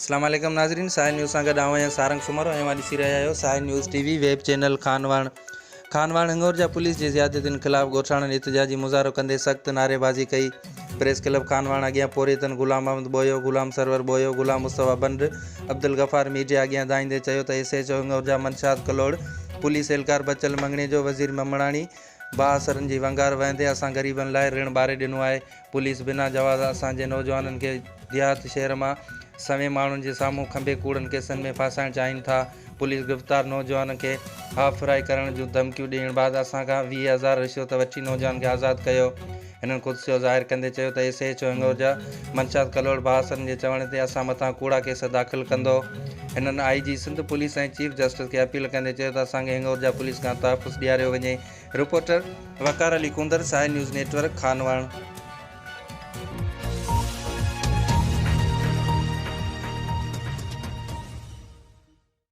अस्सलाम वालेकुम नाज़रीन, साहिल न्यूज़ सां गॾु आहियां सारंग सुमर ऐं मां ॾिसी रहिया आहियो साहिल न्यूज़ टीवी वेब चैनल। खानवाण हिंगोर जा पुलिस जी ज़ियादतियुनि ख़िलाफ़ ॻोठाणनि एहतिजाजी मुज़ाहिरो कंदे सख़्त नारेबाज़ी कई। प्रेस क्लब खानवाण अॻियां पोरियतन गुलाम अहमद बोयो, गुलाम सरवर बोयो, गुलाम मुस्तफ़ा बंड, अब्दुल गफ़ार मीडिया अॻियां दाईंदे चयो त SHO हिंगोर जा मनशाद कलोड़, पुलिस एहलकार बचल मंगणे जो वज़ीर ममणाणी बाअसरनि जी वंगार वहंदे असां ग़रीबनि लाइ ऋण ॿारे ॾिनो आहे। पुलिस बिना जवाज़ असांजे नौजवाननि खे देहात शहर मां सवें माण्हुनि जे साम्हूं खंबे कूड़नि केसनि में फासाइण चाहिनि था। पुलिस गिरफ़्तार नौजवान खे हाफ फ्राई करण जूं धमकियूं ॾियण बाद असां खां 20,000 रिश्वत वठी नौजवान खे आज़ादु कयो। हिननि ख़ुदि ज़ाहिर कंदे चयो त SHO हिंगोर जा मनशाद कलोड़ बाअसरनि जे चवण ते असां मथां कूड़ा केस दाख़िल कंदो। हिननि IG सिंध पुलिस ऐं चीफ जस्टिस खे अपील कंदे चयो त असांखे हिंगोर जा पुलिस खां तहफ़ुज़ ॾियारियो वञे। रिपोर्टर वकार अली कुंदर, साहिल न्यूज़ नेटवर्क, खानवाण।